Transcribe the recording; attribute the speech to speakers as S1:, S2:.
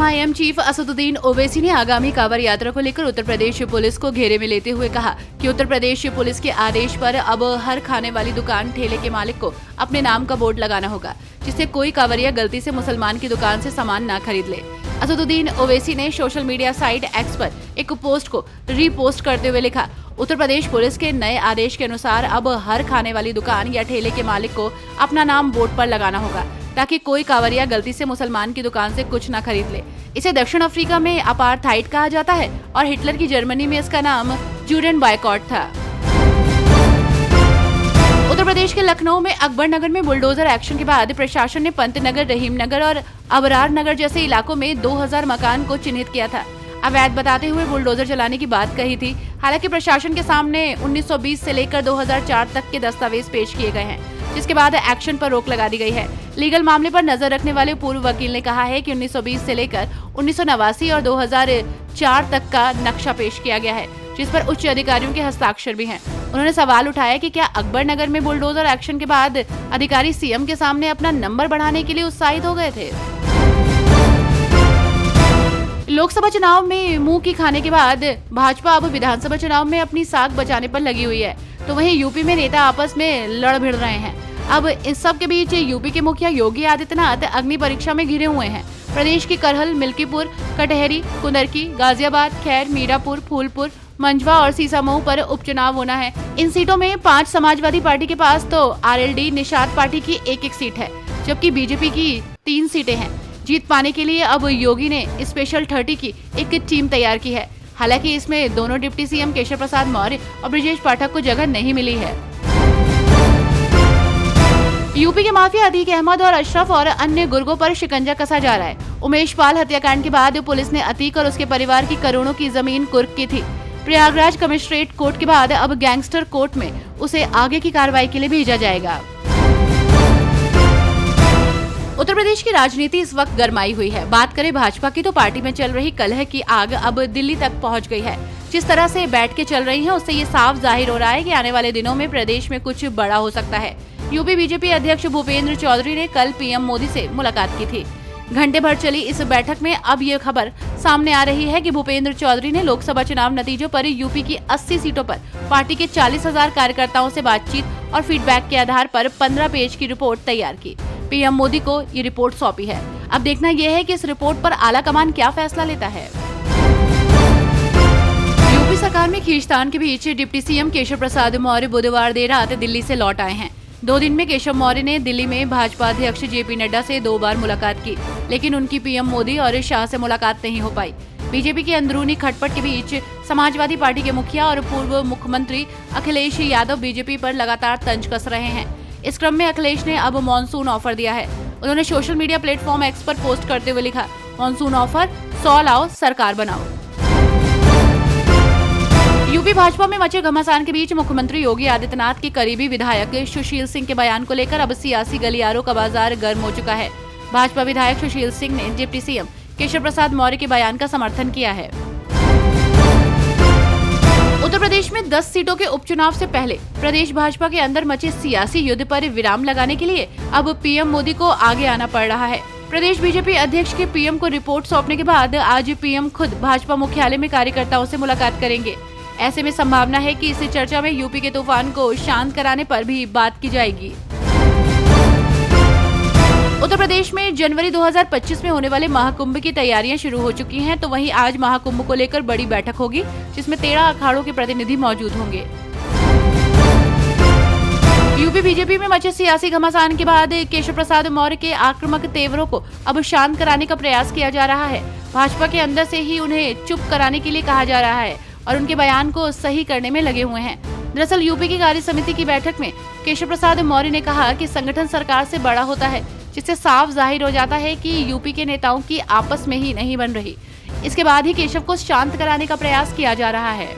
S1: MIM chief Asaduddin Owaisi ने आगामी कांवड़ यात्रा को लेकर उत्तर प्रदेश पुलिस को घेरे में लेते हुए कहा कि उत्तर प्रदेश पुलिस के आदेश पर अब हर खाने वाली दुकान ठेले के मालिक को अपने नाम का बोर्ड लगाना होगा, जिससे कोई कांवड़िया गलती से मुसलमान की दुकान से सामान न खरीद ले। असदुद्दीन ओवैसी ने सोशल मीडिया साइट एक्स पर एक पोस्ट को रीपोस्ट करते हुए लिखा, उत्तर प्रदेश पुलिस के नए आदेश के अनुसार अब हर खाने वाली दुकान या ठेले के मालिक को अपना नाम बोर्ड पर लगाना होगा, ताकि कोई कांवड़िया गलती से मुसलमान की दुकान से कुछ न खरीद ले। इसे दक्षिण अफ्रीका में अपार्थाइड कहा जाता है और हिटलर की जर्मनी में इसका नाम जूडेन बॉयकॉट था। उत्तर प्रदेश के लखनऊ में अकबर नगर में बुलडोजर एक्शन के बाद प्रशासन ने पंतनगर, रहीम नगर और अबरार नगर जैसे इलाकों में 2000 मकान को चिन्हित किया था। अवैध बताते हुए बुलडोजर चलाने की बात कही थी। हालांकि प्रशासन के सामने 1920 से लेकर 2004 तक के दस्तावेज पेश किए गए हैं, जिसके बाद एक्शन पर रोक लगा दी गई है। लीगल मामले पर नजर रखने वाले पूर्व वकील ने कहा है कि 1920 से लेकर 1989 और 2004 तक का नक्शा पेश किया गया है, जिस पर उच्च अधिकारियों के हस्ताक्षर भी हैं। उन्होंने सवाल उठाया कि क्या अकबर नगर में बुलडोजर एक्शन के बाद अधिकारी सीएम के सामने अपना नंबर बढ़ाने के लिए उत्साहित हो गए थे। लोकसभा चुनाव में मुंह की खाने के बाद भाजपा अब विधानसभा चुनाव में अपनी साख बचाने पर लगी हुई है, तो वहीं यूपी में नेता आपस में लड़ भिड़ रहे हैं। अब इस सब के बीच यूपी के मुखिया योगी आदित्यनाथ अग्नि परीक्षा में घिरे हुए हैं। प्रदेश की करहल, मिल्कीपुर, कटहरी, कुंदरकी, गाजियाबाद, खैर, मीरापुर, फूलपुर, मंझवा और सीसामऊ पर उपचुनाव होना है। इन सीटों में 5 समाजवादी पार्टी के पास तो आरएलडी निषाद पार्टी की एक सीट है, जबकि बीजेपी की 3 सीटें हैं। जीत पाने के लिए अब योगी ने स्पेशल 30 की एक टीम तैयार की है। हालांकि इसमें दोनों डिप्टी सीएम केशव प्रसाद मौर्य और ब्रजेश पाठक को जगह नहीं मिली है। यूपी के माफिया अतीक अहमद और अशरफ और अन्य गुर्गों पर शिकंजा कसा जा रहा है। उमेश पाल हत्याकांड के बाद पुलिस ने अतीक और उसके परिवार की करोड़ों की जमीन कुर्क की थी। प्रयागराज कमिश्नरेट कोर्ट के बाद अब गैंगस्टर कोर्ट में उसे आगे की कार्रवाई के लिए भेजा जाएगा। उत्तर प्रदेश की राजनीति इस वक्त गरमाई हुई है। बात करें भाजपा की तो पार्टी में चल रही कलह की आग अब दिल्ली तक पहुंच गई है। जिस तरह से बैठ के चल रही है, उससे ये साफ जाहिर हो रहा है कि आने वाले दिनों में प्रदेश में कुछ बड़ा हो सकता है। यूपी बीजेपी अध्यक्ष भूपेंद्र चौधरी ने कल पीएम मोदी से मुलाकात की थी। घंटे भर चली इस बैठक में अब ये खबर सामने आ रही है कि भूपेंद्र चौधरी ने लोकसभा चुनाव नतीजों पर यूपी की 80 सीटों पर पार्टी के 40,000 कार्यकर्ताओं से बातचीत और फीडबैक के आधार पर 15 पेज की रिपोर्ट तैयार की। पीएम मोदी को ये रिपोर्ट सौंपी है। अब देखना यह है कि इस रिपोर्ट पर आला कमान क्या फैसला लेता है। यूपी सरकार में खींचतान के बीच डिप्टी सीएम केशव प्रसाद मौर्य बुधवार देर रात दिल्ली से लौट आए हैं। 2 दिन में केशव मौर्य ने दिल्ली में भाजपा अध्यक्ष जेपी नड्डा से 2 बार मुलाकात की, लेकिन उनकी पीएम मोदी और शाह से मुलाकात नहीं हो पाई। बीजेपी की अंदरूनी खटपट के बीच समाजवादी पार्टी के मुखिया और पूर्व मुख्यमंत्री अखिलेश यादव बीजेपी पर लगातार तंज कस रहे हैं। इस क्रम में अखिलेश ने अब मॉनसून ऑफर दिया है। उन्होंने सोशल मीडिया प्लेटफॉर्म एक्स पर पोस्ट करते हुए लिखा, मॉनसून ऑफर 100 लाओ सरकार बनाओ। यूपी भाजपा में मचे घमासान के बीच मुख्यमंत्री योगी आदित्यनाथ के करीबी विधायक सुशील सिंह के बयान को लेकर अब सियासी गलियारों का बाजार गर्म हो चुका है। भाजपा विधायक सुशील सिंह ने डिप्टी सीएम केशव प्रसाद मौर्य के बयान का समर्थन किया है। उत्तर प्रदेश में 10 सीटों के उपचुनाव से पहले प्रदेश भाजपा के अंदर मचे सियासी युद्ध पर विराम लगाने के लिए अब पीएम मोदी को आगे आना पड़ रहा है। प्रदेश बीजेपी अध्यक्ष के पीएम को रिपोर्ट सौंपने के बाद आज पीएम खुद भाजपा मुख्यालय में कार्यकर्ताओं से मुलाकात करेंगे। ऐसे में संभावना है कि इस चर्चा में यूपी के तूफान को शांत कराने पर भी बात की जाएगी। उत्तर प्रदेश में जनवरी 2025 में होने वाले महाकुंभ की तैयारियां शुरू हो चुकी हैं, तो वहीं आज महाकुंभ को लेकर बड़ी बैठक होगी, जिसमें 13 अखाड़ों के प्रतिनिधि मौजूद होंगे। यूपी बीजेपी में मचे सियासी घमासान के बाद केशव प्रसाद मौर्य के आक्रामक तेवरों को अब शांत कराने का प्रयास किया जा रहा है। भाजपा के अंदर से ही उन्हें चुप कराने के लिए कहा जा रहा है और उनके बयान को सही करने में लगे हुए हैं। दरअसल यूपी की कार्य समिति की बैठक में केशव प्रसाद मौर्य ने कहा कि संगठन सरकार से बड़ा होता है, जिससे साफ जाहिर हो जाता है कि यूपी के नेताओं की आपस में ही नहीं बन रही। इसके बाद ही केशव को शांत कराने का प्रयास किया जा रहा है।